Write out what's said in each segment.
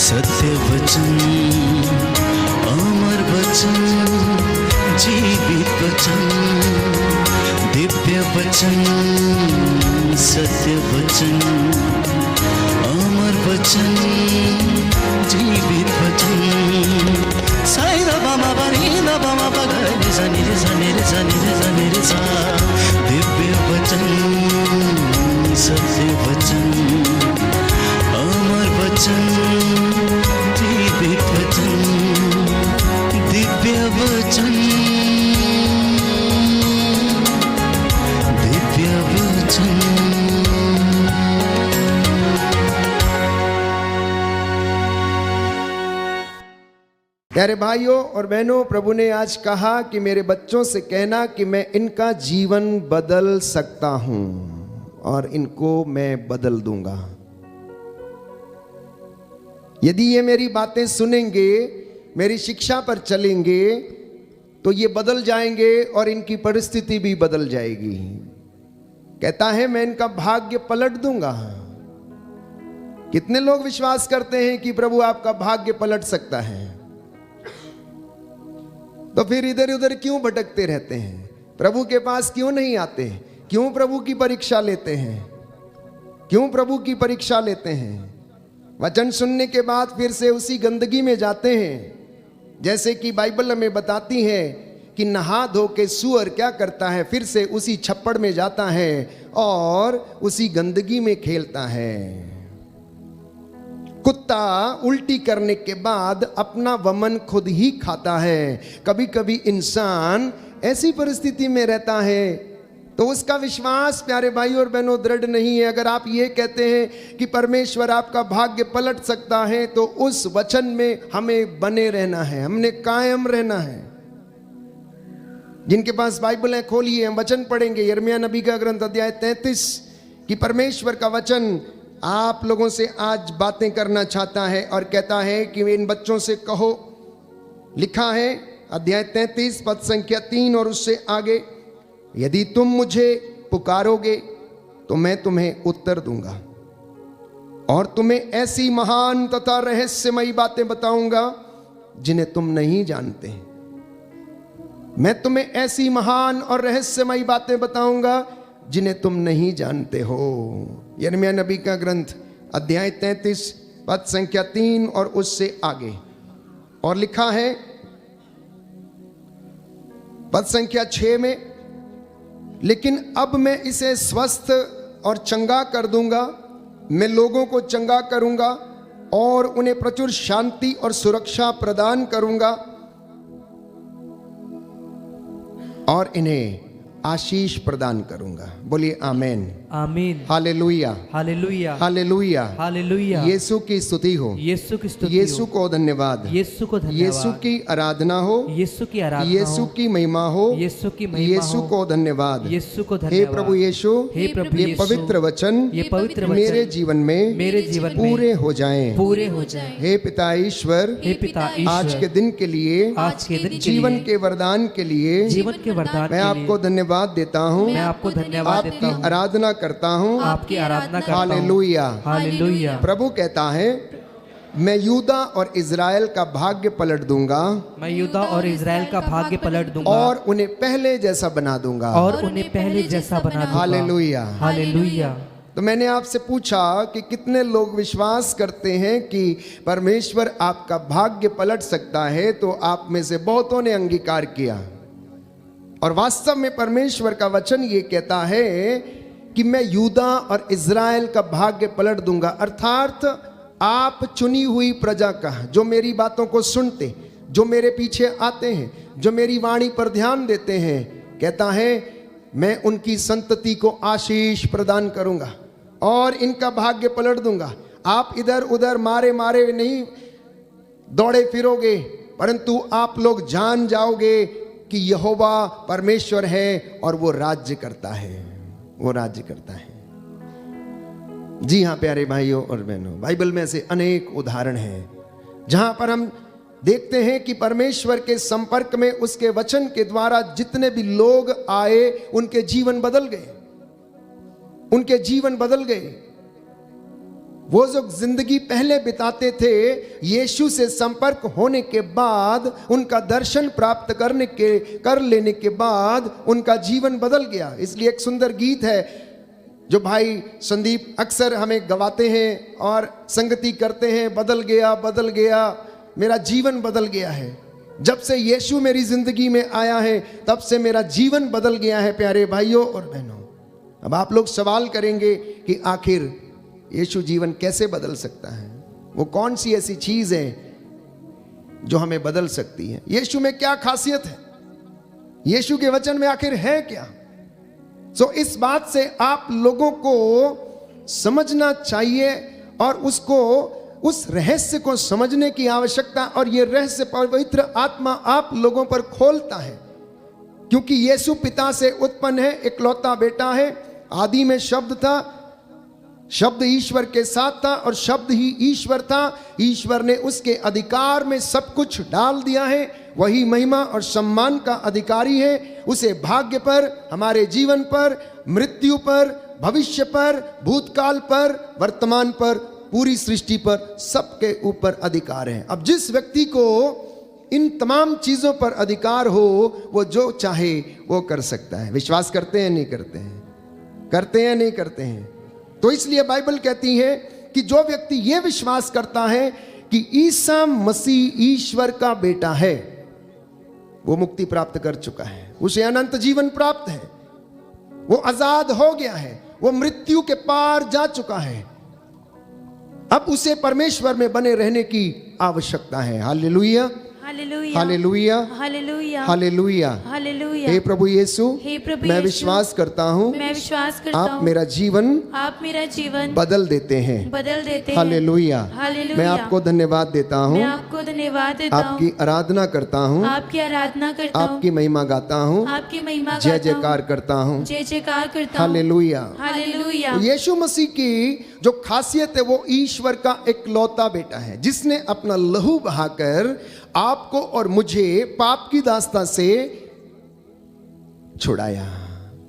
सत्य वचन, अमर वचन, जीवित वचन, दिव्य वचन, सत्य वचन, अमर वचन, जीवित वचन। साई दा बामा बनी दा बामा बगरे रे सनी रे सनी रे सनी रे सनी रे सा। दिव्य वचन, सत्य वचन, अमर वचन, जीवित वचन, दिव्य वचन, दिव्य वचन। प्यारे भाइयों और बहनों, प्रभु ने आज कहा कि मेरे बच्चों से कहना कि मैं इनका जीवन बदल सकता हूं और इनको मैं बदल दूंगा। यदि ये मेरी बातें सुनेंगे, मेरी शिक्षा पर चलेंगे, तो ये बदल जाएंगे और इनकी परिस्थिति भी बदल जाएगी। कहता है मैं इनका भाग्य पलट दूंगा। कितने लोग विश्वास करते हैं कि प्रभु आपका भाग्य पलट सकता है? तो फिर इधर उधर क्यों भटकते रहते हैं? प्रभु के पास क्यों नहीं आते? क्यों प्रभु की परीक्षा लेते हैं? क्यों प्रभु की परीक्षा लेते हैं? वचन सुनने के बाद फिर से उसी गंदगी में जाते हैं। जैसे कि बाइबल हमें बताती है कि नहा धो के सूअर क्या करता है, फिर से उसी छप्पड़ में जाता है और उसी गंदगी में खेलता है। कुत्ता उल्टी करने के बाद अपना वमन खुद ही खाता है। कभी कभी इंसान ऐसी परिस्थिति में रहता है तो उसका विश्वास, प्यारे भाई और बहनों, दृढ़ नहीं है। अगर आप ये कहते हैं कि परमेश्वर आपका भाग्य पलट सकता है, तो उस वचन में हमें बने रहना है, हमने कायम रहना है। जिनके पास बाइबल है खोलिए, हम वचन पढ़ेंगे। यिर्मयाह नबी का ग्रंथ अध्याय 33 कि परमेश्वर का वचन आप लोगों से आज बातें करना चाहता है और कहता है कि इन बच्चों से कहो। लिखा है अध्याय 33 पद संख्या 3 और उससे आगे, यदि तुम मुझे पुकारोगे तो मैं तुम्हें उत्तर दूंगा और तुम्हें ऐसी महान तथा रहस्यमयी बातें बताऊंगा जिन्हें तुम नहीं जानते। मैं तुम्हें ऐसी महान और रहस्यमयी बातें बताऊंगा जिन्हें तुम नहीं जानते हो। यिर्मयाह नबी का ग्रंथ अध्याय 33 पद संख्या 3 और उससे आगे। और लिखा है पद संख्या 6 में, लेकिन अब मैं इसे स्वस्थ और चंगा कर दूंगा। मैं लोगों को चंगा करूंगा और उन्हें प्रचुर शांति और सुरक्षा प्रदान करूंगा और इन्हें आशीष प्रदान करूंगा। बोलिए आमीन, आमीन, हालेलुया, हालेलुया, हालेलुया, हालेलुया। यीशु की स्तुति हो, यीशु की स्तुति यीशु हो, को धन्यवाद, यीशु को धन्यवाद, यीशु की आराधना हो, यीशु की आराधना यीशु हो, की महिमा हो, यीशु की महिमा यीशु हो, को धन्यवाद। यीशु को हे धन्यवाद। प्रभु यीशु, हे प्रभु ये यीशु, पवित्र वचन ये पवित्र मेरे वचन जीवन में मेरे जीवन में पूरे हो जाएं। पूरे हो जाए। हे पिता ईश्वर, हे पिता आज ईश्वर, के दिन के लिए, आज के दिन के जीवन लिए, के वरदान के लिए जीवन के वरदान मैं के लिए आपको धन्यवाद देता हूँ, मैं आपको धन्यवाद देता आपकी हूँ, आराधना करता हूँ। आपकी आराधना करता हूँ। हालेलुया। हालेलुया। प्रभु कहता है मैं यूदा और इज़राइल का भाग्य पलट दूंगा मैं यूदा और इज़राइल का भाग्य पलट दूंगा और उन्हें पहले जैसा बना दूंगा। और उन्हें पहले जैसा बना दूंगा। हालेलुया। हालेलुया। तो मैंने आपसे पूछा कि कितने लोग विश्वास करते हैं कि परमेश्वर आपका भाग्य पलट सकता है, तो आप में से बहुतों ने अंगीकार किया। और वास्तव में परमेश्वर का वचन ये कहता है कि मैं यूदा और इज़राइल का भाग्य पलट दूंगा। अर्थात आप चुनी हुई प्रजा का, जो मेरी बातों को सुनते, जो मेरे पीछे आते हैं, जो मेरी वाणी पर ध्यान देते हैं, कहता है मैं उनकी संतति को आशीष प्रदान करूंगा और इनका भाग्य पलट दूंगा। आप इधर उधर मारे मारे नहीं दौड़े फिरोगे, परंतु आप लोग जान जाओगे कि यहोवा परमेश्वर है और वो राज्य करता है, वो राज्य करता है। जी हाँ प्यारे भाइयों और बहनों, बाइबल में ऐसे अनेक उदाहरण हैं जहां पर हम देखते हैं कि परमेश्वर के संपर्क में उसके वचन के द्वारा जितने भी लोग आए उनके जीवन बदल गए, उनके जीवन बदल गए। वो जो जिंदगी पहले बिताते थे, यीशु से संपर्क होने के बाद, उनका दर्शन प्राप्त कर लेने के बाद उनका जीवन बदल गया। इसलिए एक सुंदर गीत है जो भाई संदीप अक्सर हमें गवाते हैं और संगति करते हैं, बदल गया मेरा जीवन बदल गया है। जब से यीशु मेरी जिंदगी में आया है तब से मेरा जीवन बदल गया है। प्यारे भाइयों और बहनों, अब आप लोग सवाल करेंगे कि आखिर यीशु जीवन कैसे बदल सकता है? वो कौन सी ऐसी चीज है जो हमें बदल सकती है? यीशु में क्या खासियत है? यीशु के वचन में आखिर है क्या? सो इस बात से आप लोगों को समझना चाहिए और उस रहस्य को समझने की आवश्यकता, और ये रहस्य पवित्र आत्मा आप लोगों पर खोलता है। क्योंकि यीशु पिता से उत्पन्न है, इकलौता बेटा है। आदि में शब्द था, शब्द ईश्वर के साथ था और शब्द ही ईश्वर था। ईश्वर ने उसके अधिकार में सब कुछ डाल दिया है। वही महिमा और सम्मान का अधिकारी है। उसे भाग्य पर, हमारे जीवन पर, मृत्यु पर, भविष्य पर, भूतकाल पर, वर्तमान पर, पूरी सृष्टि पर, सबके ऊपर अधिकार है। अब जिस व्यक्ति को इन तमाम चीजों पर अधिकार हो, वो जो चाहे वो कर सकता है। विश्वास करते हैं नहीं करते हैं? करते हैं नहीं करते हैं? तो इसलिए बाइबल कहती है कि जो व्यक्ति ये विश्वास करता है कि ईसा मसीह ईश्वर का बेटा है, वो मुक्ति प्राप्त कर चुका है, उसे अनंत जीवन प्राप्त है, वो आजाद हो गया है, वो मृत्यु के पार जा चुका है। अब उसे परमेश्वर में बने रहने की आवश्यकता है। Hallelujah, hallelujah, hallelujah, hallelujah, hallelujah, hallelujah. हे प्रभु यीशु, मैं यीशु, विश्वास करता हूँ मैं विश्वास करता आप हूँ मेरा जीवन बदल देते हैं। Hallelujah, hallelujah. मैं आपको धन्यवाद देता हूँ, मैं आपको धन्यवाद देता हूँ, आपकी आराधना करता हूँ, आपकी आराधना करता हूँ, आपकी महिमा गाता हूँ, आपकी महिमा जय गाता हूँ, जयकार करता हूँ। जय जयकार करता हूँ। Hallelujah, hallelujah. यीशु मसीह की जो खासियत है, वो ईश्वर का इकलौता बेटा है, जिसने अपना लहू बहाकर आपको और मुझे पाप की दास्ता से छुड़ाया,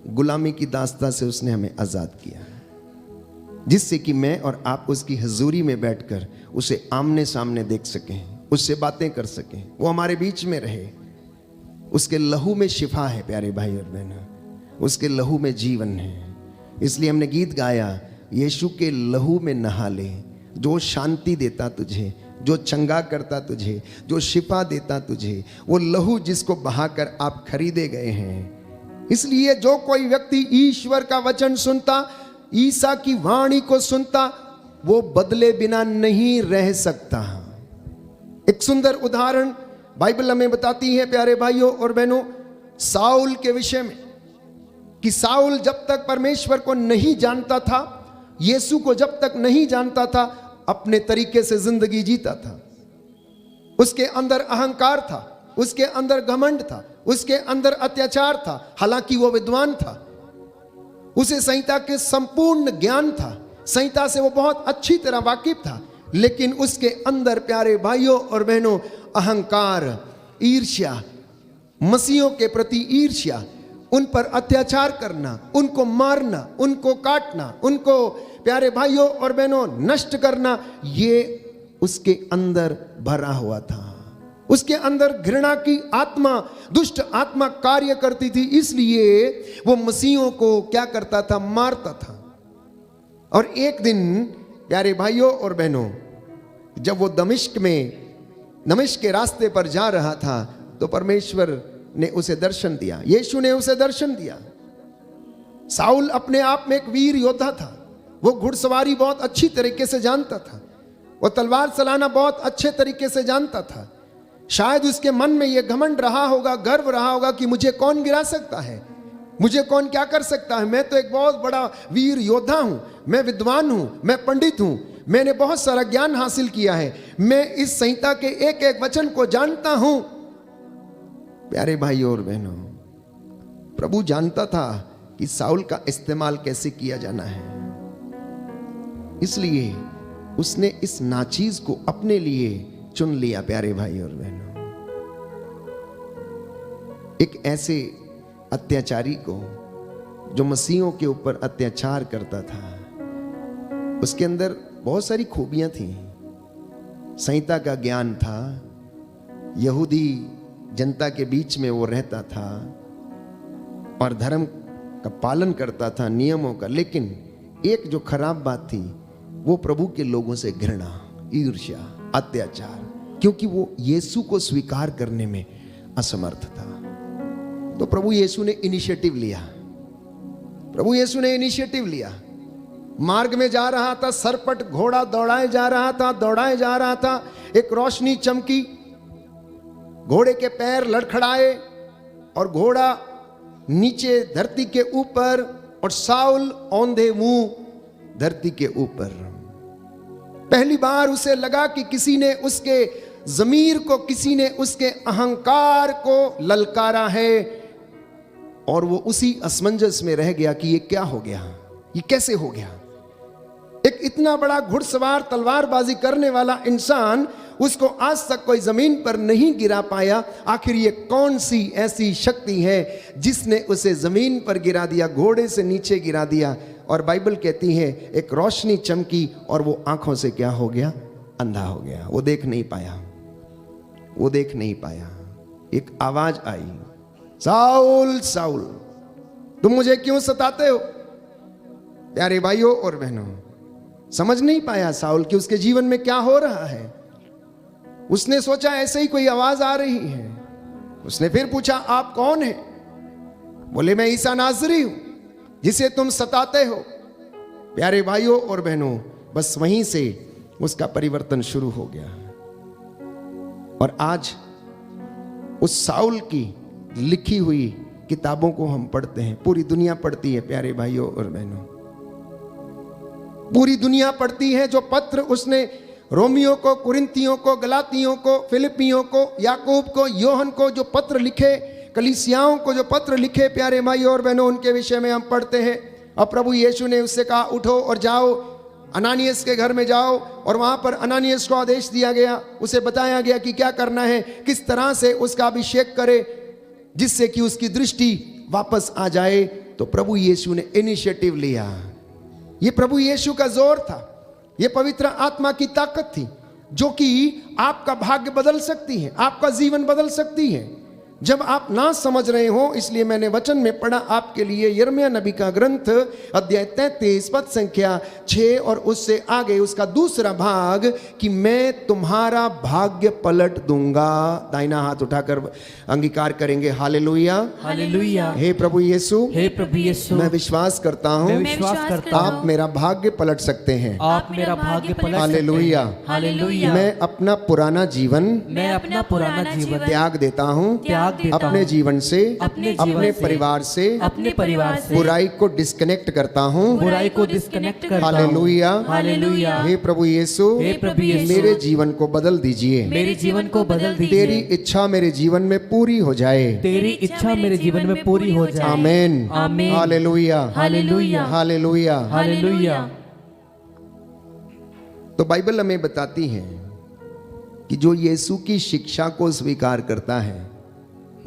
गुलामी की दास्ता से उसने हमें आजाद किया, जिससे कि मैं और आप उसकी हजूरी में बैठकर उसे आमने सामने देख सकें, उससे बातें कर सकें, वो हमारे बीच में रहे। उसके लहू में शिफा है प्यारे भाई और बहन, उसके लहू में जीवन है। इसलिए हमने गीत गाया, यीशु के लहू में नहा ले, जो शांति देता तुझे, जो चंगा करता तुझे, जो शिफा देता तुझे, वो लहू जिसको बहाकर आप खरीदे गए हैं। इसलिए जो कोई व्यक्ति ईश्वर का वचन सुनता, ईसा की वाणी को सुनता, वो बदले बिना नहीं रह सकता। एक सुंदर उदाहरण बाइबल हमें बताती है प्यारे भाइयों और बहनों, साउल के विषय में, कि साउल जब तक परमेश्वर को नहीं जानता था, यीशु को जब तक नहीं जानता था, अपने तरीके से जिंदगी जीता था। उसके अंदर अहंकार था, उसके अंदर घमंड था, उसके अंदर अत्याचार था। हालांकि वो विद्वान था, उसे संहिता के संपूर्ण ज्ञान था, संहिता से वो बहुत अच्छी तरह वाकिफ था, लेकिन उसके अंदर प्यारे भाइयों और बहनों अहंकार, ईर्ष्या, मसीहों के प्रति ईर्ष्या, उन पर अत्याचार करना, उनको मारना, उनको काटना, उनको प्यारे भाइयों और बहनों नष्ट करना, ये उसके अंदर भरा हुआ था। उसके अंदर घृणा की आत्मा, दुष्ट आत्मा कार्य करती थी। इसलिए वो मसीहों को क्या करता था? मारता था। और एक दिन प्यारे भाइयों और बहनों, जब वो दमिश्क के रास्ते पर जा रहा था, तो परमेश्वर ने उसे दर्शन दिया, यीशु ने उसे दर्शन दिया। साउल अपने आप में एक वीर योद्धा था, वो घुड़सवारी बहुत अच्छी तरीके से जानता था, वो तलवार चलाना बहुत अच्छे तरीके से जानता था। शायद उसके मन में यह घमंड रहा होगा, गर्व रहा होगा कि मुझे कौन गिरा सकता है, मुझे कौन क्या कर सकता है, मैं तो एक बहुत बड़ा वीर योद्धा हूं, मैं विद्वान हूं, मैं पंडित हूं, मैंने बहुत सारा ज्ञान हासिल किया है, मैं इस संहिता के एक एक वचन को जानता हूं। प्यारे भाइयों और बहनों, प्रभु जानता था कि साउल का इस्तेमाल कैसे किया जाना है, इसलिए उसने इस नाचीज को अपने लिए चुन लिया। प्यारे भाई और बहनों, एक ऐसे अत्याचारी को जो मसीहों के ऊपर अत्याचार करता था, उसके अंदर बहुत सारी खूबियां थी। संहिता का ज्ञान था, यहूदी जनता के बीच में वो रहता था और धर्म का पालन करता था, नियमों का। लेकिन एक जो खराब बात थी, वो प्रभु के लोगों से घृणा, ईर्ष्या, अत्याचार, क्योंकि वो यीशु को स्वीकार करने में असमर्थ था। तो प्रभु यीशु ने इनिशिएटिव लिया। प्रभु यीशु ने इनिशिएटिव लिया। मार्ग में जा रहा था, सरपट घोड़ा दौड़ाए जा रहा था। एक रोशनी चमकी, घोड़े के पैर लड़खड़ाए और घोड़ा नीचे धरती के ऊपर और साउल औंधे मुंह धरती के ऊपर। पहली बार उसे लगा कि किसी ने उसके ज़मीर को, किसी ने उसके अहंकार को ललकारा है और वो उसी असमंजस में रह गया कि ये क्या हो गया, ये कैसे हो गया। एक इतना बड़ा घुड़सवार, तलवारबाजी करने वाला इंसान, उसको आज तक कोई जमीन पर नहीं गिरा पाया। आखिर ये कौन सी ऐसी शक्ति है जिसने उसे जमीन पर गिरा दिया, घोड़े से नीचे गिरा दिया। और बाइबल कहती है एक रोशनी चमकी और वो आंखों से क्या हो गया, अंधा हो गया। वो देख नहीं पाया। एक आवाज आई, साउल साउल तुम मुझे क्यों सताते हो। प्यारे भाइयों और बहनों, समझ नहीं पाया साउल कि उसके जीवन में क्या हो रहा है। उसने सोचा ऐसे ही कोई आवाज आ रही है। उसने फिर पूछा, आप कौन हैं? बोले, मैं ईसा नाज़री हूं जिसे तुम सताते हो। प्यारे भाइयों और बहनों, बस वहीं से उसका परिवर्तन शुरू हो गया। और आज उस साउल की लिखी हुई किताबों को हम पढ़ते हैं, पूरी दुनिया पढ़ती है। प्यारे भाइयों और बहनों, पूरी दुनिया पढ़ती है जो पत्र उसने रोमियो को, कुरिन्थियों को, गलातियों को, फिलिपियों को, याकूब को, योहन को जो पत्र लिखे, कलीसियाओं को जो पत्र लिखे, प्यारे भाइयों और बहनों, उनके विषय में हम पढ़ते हैं। और प्रभु यीशु ने उससे कहा, उठो और जाओ, अनानियस के घर में जाओ। और वहां पर अनानियस को आदेश दिया गया, उसे बताया गया कि क्या करना है, किस तरह से उसका अभिषेक करे जिससे कि उसकी दृष्टि वापस आ जाए। तो प्रभु यीशु ने इनिशिएटिव लिया। ये प्रभु यीशु का जोर था, ये पवित्र आत्मा की ताकत थी जो कि आपका भाग्य बदल सकती है, आपका जीवन बदल सकती है जब आप ना समझ रहे हो। इसलिए मैंने वचन में पढ़ा आपके लिए यिर्मयाह नबी का ग्रंथ अध्याय 33 पद संख्या 6 और उससे आगे उसका दूसरा भाग, कि मैं तुम्हारा भाग्य पलट दूंगा। दाहिना हाथ उठाकर अंगीकार करेंगे, हालेलुया हालेलुया। हे प्रभु यीशु, हे प्रभु यीशु, मैं विश्वास करता हूँ मैं विश्वास करता हूँ आप मेरा भाग्य पलट सकते हैं। आप मेरा भाग्य पलट सकते हैं। Hallelujah hallelujah. मैं अपना पुराना जीवन मैं अपना पुराना जीवन त्याग देता हूँ, देता अपने हूँ। जीवन से, अपने जीवन अपने से, परिवार से, अपने परिवार से बुराई को डिस्कनेक्ट करता हूँ। बुराई को डिस्कनेक्ट करता हूँ। Hallelujah hallelujah. हे प्रभु यीशु, हे प्रभु यीशु, मेरे जीवन को बदल दीजिए। मेरे जीवन को बदल दीजिए। तेरी इच्छा मेरे जीवन में पूरी हो जाए। तेरी इच्छा मेरे जीवन में पूरी हो जाए। आमीन आमीन। Hallelujah hallelujah. हालेलुया। हालेलुया। तो बाइबल हमें बताती है कि जो यीशु की शिक्षा को स्वीकार करता है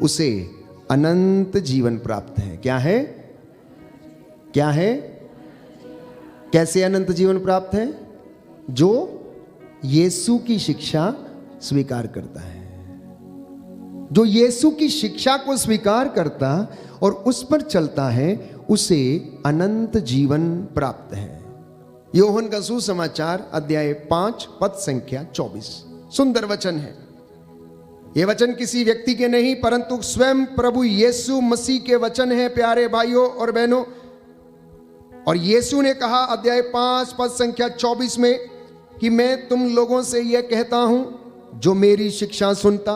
उसे अनंत जीवन प्राप्त है। क्या है? क्या है? कैसे अनंत जीवन प्राप्त है? जो यीशु की शिक्षा स्वीकार करता है, जो यीशु की शिक्षा को स्वीकार करता और उस पर चलता है, उसे अनंत जीवन प्राप्त है। योहन का सुसमाचार अध्याय 5 पद संख्या 24, सुंदर वचन है। ये वचन किसी व्यक्ति के नहीं परंतु स्वयं प्रभु यीशु मसीह के वचन है, प्यारे भाइयों और बहनों। और यीशु ने कहा अध्याय 5 पद संख्या 24 में कि मैं तुम लोगों से यह कहता हूं, जो मेरी शिक्षा सुनता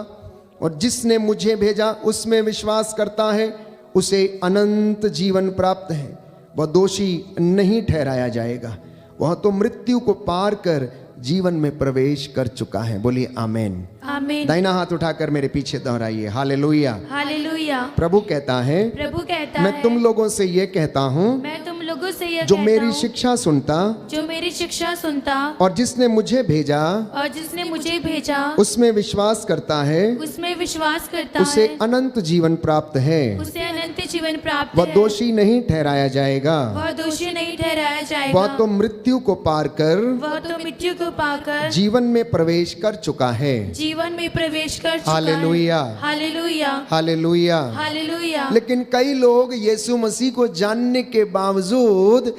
और जिसने मुझे भेजा उसमें विश्वास करता है, उसे अनंत जीवन प्राप्त है। वह दोषी नहीं ठहराया जाएगा, वह तो मृत्यु को पार कर जीवन में प्रवेश कर चुका है। बोलिए आमेन। आमीन। दाहिना हाथ उठाकर मेरे पीछे दोहराइए, हालेलुया। हालेलुया। प्रभु कहता है, प्रभु कहता है, मैं तुम लोगों से ये कहता हूँ, मैं तुम लोगों से यह जो कहता मेरी हूँ, शिक्षा सुनता जो मेरी शिक्षा सुनता और जिसने मुझे भेजा और जिसने मुझे भेजा उसमें विश्वास करता है, उसमें विश्वास करता उसे है, अनंत जीवन प्राप्त है। उसे अनंत जीवन प्राप्त वह है, दोषी नहीं ठहराया जाएगा, वह दोषी नहीं ठहराया जाएगा, वह तो मृत्यु को पार कर वह तो मृत्यु को पाकर जीवन में प्रवेश कर चुका है। जीवन में प्रवेश कर चुका है। Hallelujah, hallelujah, hallelujah. हालेलुया। लेकिन कई लोग यीशु मसीह को जानने के बावजूद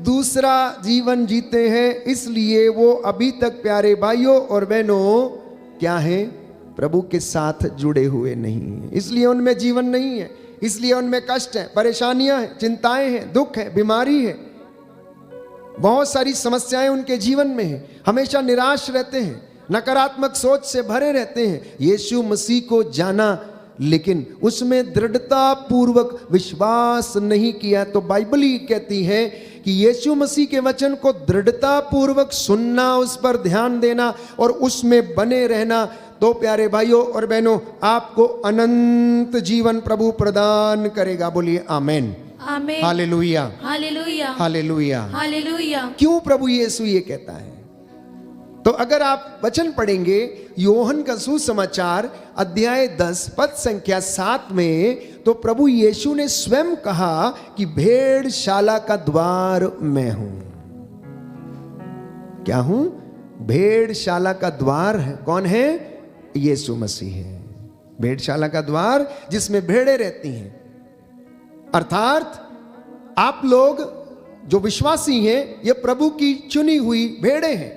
दूसरा जीवन जीते हैं, इसलिए वो अभी तक प्यारे भाइयों और बहनों क्या है, प्रभु के साथ जुड़े हुए नहीं हैं। इसलिए उनमें जीवन नहीं है, इसलिए उनमें कष्ट है, परेशानियां हैं, चिंताएं हैं, दुख है, बीमारी है, बहुत सारी समस्याएं उनके जीवन में है। हमेशा निराश रहते हैं, नकारात्मक सोच से भरे रहते हैं। यीशु मसीह को जाना लेकिन उसमें दृढ़ता पूर्वक विश्वास नहीं किया। तो बाइबल ही कहती है कि यीशु मसीह के वचन को दृढ़ता पूर्वक सुनना, उस पर ध्यान देना और उसमें बने रहना, तो प्यारे भाइयों और बहनों आपको अनंत जीवन प्रभु प्रदान करेगा। बोलिए आमेन, आमीन, हालेलुया, हालेलुया, हालेलुया। हालेलुया। क्यों प्रभु यीशु ये कहता है? तो अगर आप वचन पढ़ेंगे यूहन्ना का सुसमाचार अध्याय 10 पद संख्या 7 में, तो प्रभु यीशु ने स्वयं कहा कि भेड़शाला का द्वार मैं हूं। क्या हूं? भेड़शाला का द्वार है। कौन है? यीशु मसीह है। भेड़शाला का द्वार जिसमें भेड़े रहती हैं, अर्थात आप लोग जो विश्वासी हैं, ये प्रभु की चुनी हुई भेड़े हैं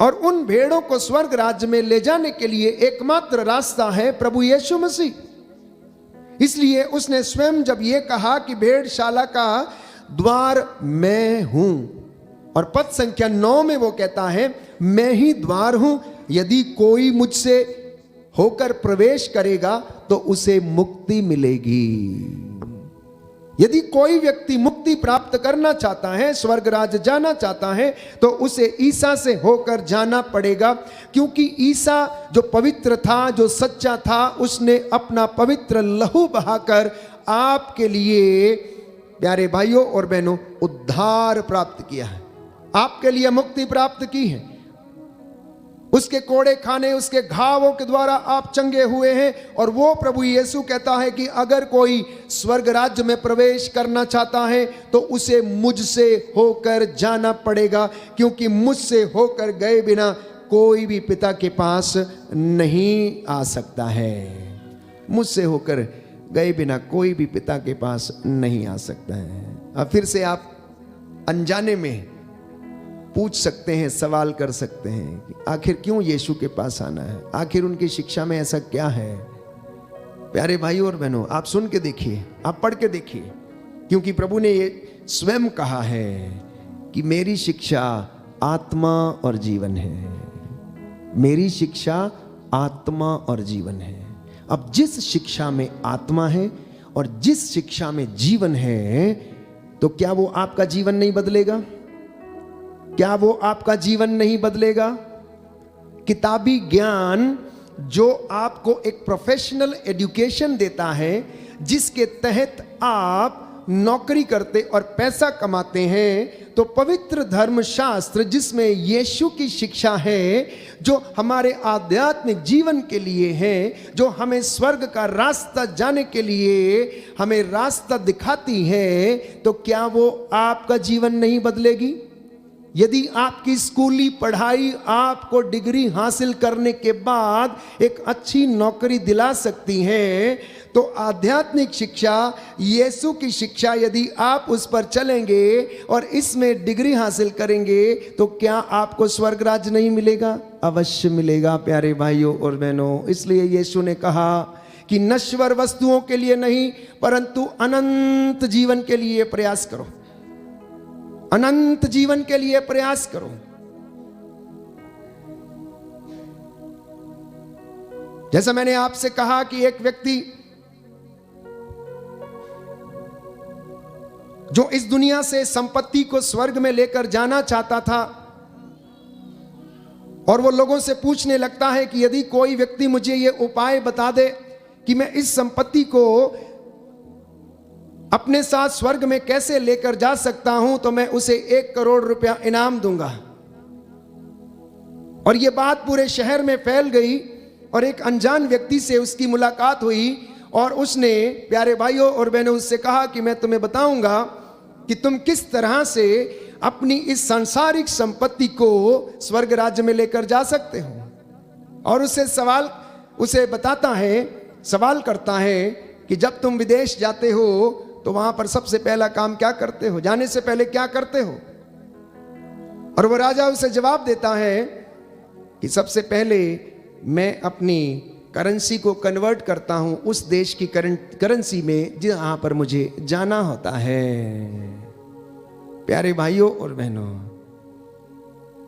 और उन भेड़ों को स्वर्ग राज्य में ले जाने के लिए एकमात्र रास्ता है प्रभु यीशु मसीह। इसलिए उसने स्वयं जब ये कहा कि भेड़शाला का द्वार मैं हूं, और पद संख्या 9 में वो कहता है मैं ही द्वार हूं, यदि कोई मुझसे होकर प्रवेश करेगा तो उसे मुक्ति मिलेगी। यदि कोई व्यक्ति मुक्ति प्राप्त करना चाहता है, स्वर्ग राज्य जाना चाहता है, तो उसे ईसा से होकर जाना पड़ेगा, क्योंकि ईसा जो पवित्र था, जो सच्चा था, उसने अपना पवित्र लहू बहाकर आपके लिए प्यारे भाइयों और बहनों उद्धार प्राप्त किया है, आपके लिए मुक्ति प्राप्त की है। उसके कोड़े खाने, उसके घावों के द्वारा आप चंगे हुए हैं। और वो प्रभु यीशु कहता है कि अगर कोई स्वर्ग राज्य में प्रवेश करना चाहता है तो उसे मुझसे होकर जाना पड़ेगा, क्योंकि मुझसे होकर गए बिना कोई भी पिता के पास नहीं आ सकता है। मुझसे होकर गए बिना कोई भी पिता के पास नहीं आ सकता है। अब फिर से आप अनजाने में पूछ सकते हैं, सवाल कर सकते हैं कि आखिर क्यों यीशु के पास आना है, आखिर उनकी शिक्षा में ऐसा क्या है। प्यारे भाइयों और बहनों, आप सुन के देखिए, आप पढ़ के देखिए, क्योंकि प्रभु ने ये स्वयं कहा है कि मेरी शिक्षा आत्मा और जीवन है। मेरी शिक्षा आत्मा और जीवन है। अब जिस शिक्षा में आत्मा है और जिस शिक्षा में जीवन है, तो क्या वो आपका जीवन नहीं बदलेगा? क्या वो आपका जीवन नहीं बदलेगा? किताबी ज्ञान जो आपको एक प्रोफेशनल एजुकेशन देता है, जिसके तहत आप नौकरी करते और पैसा कमाते हैं, तो पवित्र धर्मशास्त्र जिसमें यीशु की शिक्षा है, जो हमारे आध्यात्मिक जीवन के लिए है, जो हमें स्वर्ग का रास्ता जाने के लिए हमें रास्ता दिखाती है, तो क्या वो आपका जीवन नहीं बदलेगी? यदि आपकी स्कूली पढ़ाई आपको डिग्री हासिल करने के बाद एक अच्छी नौकरी दिला सकती है, तो आध्यात्मिक शिक्षा, यीशु की शिक्षा, यदि आप उस पर चलेंगे और इसमें डिग्री हासिल करेंगे, तो क्या आपको स्वर्ग राज्य नहीं मिलेगा? अवश्य मिलेगा प्यारे भाइयों और बहनों। इसलिए यीशु ने कहा कि नश्वर वस्तुओं के लिए नहीं, परंतु अनंत जीवन के लिए प्रयास करो। अनंत जीवन के लिए प्रयास करो। जैसा मैंने आपसे कहा कि एक व्यक्ति जो इस दुनिया से संपत्ति को स्वर्ग में लेकर जाना चाहता था, और वो लोगों से पूछने लगता है कि यदि कोई व्यक्ति मुझे ये उपाय बता दे कि मैं इस संपत्ति को अपने साथ स्वर्ग में कैसे लेकर जा सकता हूं, तो मैं उसे 1 करोड़ रुपया इनाम दूंगा। और यह बात पूरे शहर में फैल गई और एक अनजान व्यक्ति से उसकी मुलाकात हुई और उसने प्यारे भाइयों और बहनों उससे कहा कि मैं तुम्हें बताऊंगा कि तुम किस तरह से अपनी इस सांसारिक संपत्ति को स्वर्ग राज्य में लेकर जा सकते हो। और उसे बताता है, सवाल करता है कि जब तुम विदेश जाते हो तो वहां पर सबसे पहला काम क्या करते हो, जाने से पहले क्या करते हो। और वो राजा उसे जवाब देता है कि सबसे पहले मैं अपनी करेंसी को कन्वर्ट करता हूं उस देश की करेंसी में जहां पर मुझे जाना होता है। प्यारे भाइयों और बहनों,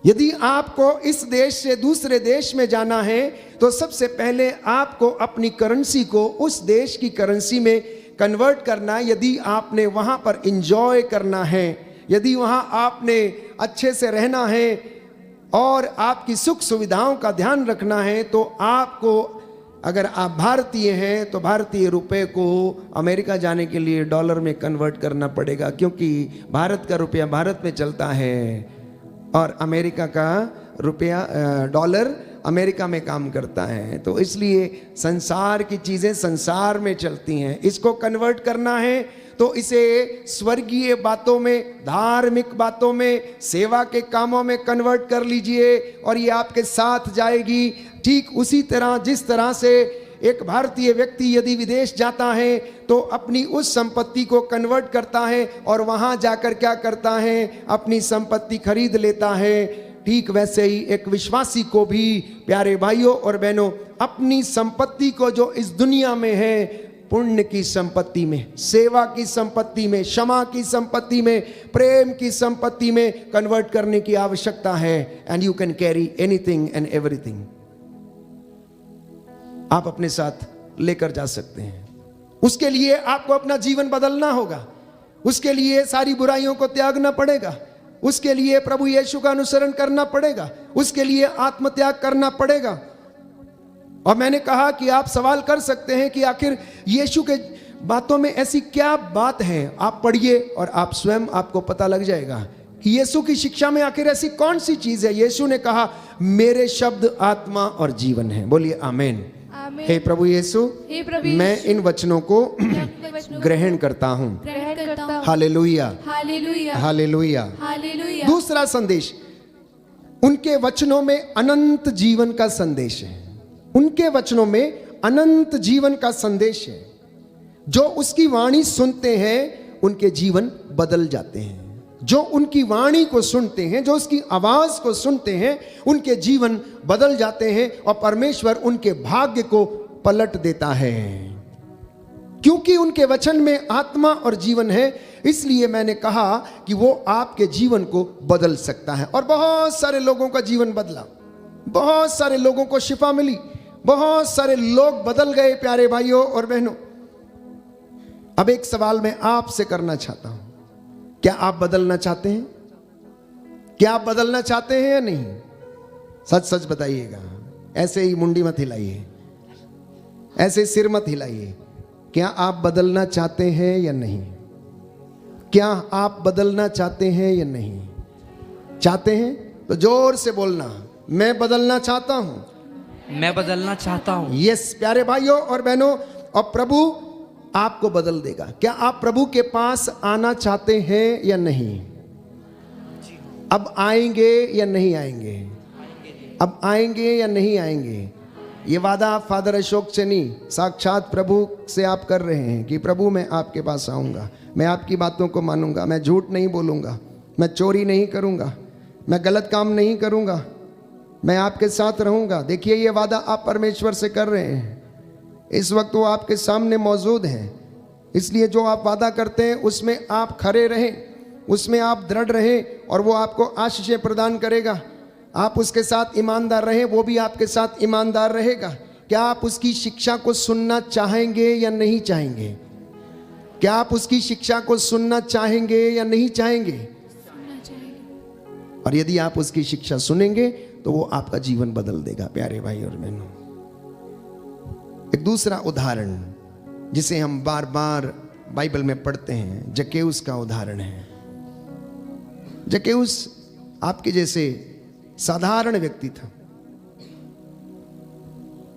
यदि आपको इस देश से दूसरे देश में जाना है तो सबसे पहले आपको अपनी करेंसी को उस देश की करेंसी में कन्वर्ट करना है। यदि आपने वहां पर एंजॉय करना है, यदि वहां आपने अच्छे से रहना है और आपकी सुख सुविधाओं का ध्यान रखना है, तो आपको, अगर आप भारतीय हैं तो भारतीय रुपए को अमेरिका जाने के लिए डॉलर में कन्वर्ट करना पड़ेगा, क्योंकि भारत का रुपया भारत में चलता है और अमेरिका का रुपया डॉलर अमेरिका में काम करता है। तो इसलिए संसार की चीज़ें संसार में चलती हैं। इसको कन्वर्ट करना है तो इसे स्वर्गीय बातों में, धार्मिक बातों में, सेवा के कामों में कन्वर्ट कर लीजिए और ये आपके साथ जाएगी। ठीक उसी तरह जिस तरह से एक भारतीय व्यक्ति यदि विदेश जाता है तो अपनी उस संपत्ति को कन्वर्ट करता है और वहां जाकर क्या करता है, अपनी संपत्ति खरीद लेता है। ठीक वैसे ही एक विश्वासी को भी प्यारे भाइयों और बहनों अपनी संपत्ति को जो इस दुनिया में है, पुण्य की संपत्ति में, सेवा की संपत्ति में, क्षमा की संपत्ति में, प्रेम की संपत्ति में कन्वर्ट करने की आवश्यकता है। And you can carry anything and everything. आप अपने साथ लेकर जा सकते हैं। उसके लिए आपको अपना जीवन बदलना होगा, उसके लिए सारी बुराइयों को त्यागना पड़ेगा, उसके लिए प्रभु यीशु का अनुसरण करना पड़ेगा, उसके लिए आत्मत्याग करना पड़ेगा। और मैंने कहा कि आप सवाल कर सकते हैं कि आखिर यीशु के बातों में ऐसी क्या बात है। आप पढ़िए और आप स्वयं, आपको पता लग जाएगा कि यीशु की शिक्षा में आखिर ऐसी कौन सी चीज है। यीशु ने कहा, मेरे शब्द आत्मा और जीवन है। बोलिए आमीन। हे प्रभु यीशु, मैं इन वचनों को ग्रहण करता हूँ। Hallelujah, hallelujah, hallelujah, hallelujah. दूसरा संदेश, उनके वचनों में अनंत जीवन का संदेश है। उनके वचनों में अनंत जीवन का संदेश है। जो उसकी वाणी सुनते हैं उनके जीवन बदल जाते हैं। जो उनकी वाणी को सुनते हैं, जो उसकी आवाज को सुनते हैं, उनके जीवन बदल जाते हैं और परमेश्वर उनके भाग्य को पलट देता है। क्योंकि उनके वचन में आत्मा और जीवन है, इसलिए मैंने कहा कि वो आपके जीवन को बदल सकता है। और बहुत सारे लोगों का जीवन बदला, बहुत सारे लोगों को शिफा मिली, बहुत सारे लोग बदल गए। प्यारे भाइयों और बहनों, अब एक सवाल मैं आपसे करना चाहता हूं, क्या आप बदलना चाहते हैं? क्या आप बदलना चाहते हैं या नहीं? सच सच बताइएगा। ऐसे ही मुंडी मत हिलाइए, ऐसे सिर मत हिलाइए। क्या आप बदलना चाहते हैं या नहीं? क्या आप बदलना चाहते हैं या नहीं? चाहते हैं तो जोर से बोलना, मैं बदलना चाहता हूं, मैं बदलना चाहता हूं। यस प्यारे भाइयों और बहनों, और प्रभु आपको बदल देगा। क्या आप प्रभु के पास आना चाहते हैं या नहीं? अब आएंगे या नहीं आएंगे? अब आएंगे या नहीं आएंगे? ये वादा आप फादर अशोक से नहीं, साक्षात प्रभु से आप कर रहे हैं कि प्रभु मैं आपके पास आऊँगा, मैं आपकी बातों को मानूंगा, मैं झूठ नहीं बोलूँगा, मैं चोरी नहीं करूँगा, मैं गलत काम नहीं करूँगा, मैं आपके साथ रहूँगा। देखिए ये वादा आप परमेश्वर से कर रहे हैं। इस वक्त वो आपके सामने मौजूद हैं, इसलिए जो आप वादा करते हैं उसमें आप खरे रहें, उसमें आप दृढ़ रहें और वो आपको आशीषें प्रदान करेगा। आप उसके साथ ईमानदार रहें, वो भी आपके साथ ईमानदार रहेगा। क्या आप उसकी शिक्षा को सुनना चाहेंगे या नहीं चाहेंगे? क्या आप उसकी शिक्षा को सुनना चाहेंगे या नहीं चाहेंगे? और यदि आप उसकी शिक्षा सुनेंगे तो वो आपका जीवन बदल देगा। प्यारे भाई और बहनों, एक दूसरा उदाहरण जिसे हम बार बार बाइबल में पढ़ते हैं, जक्केउस का उदाहरण है। जक्केउस आपके जैसे साधारण व्यक्ति था,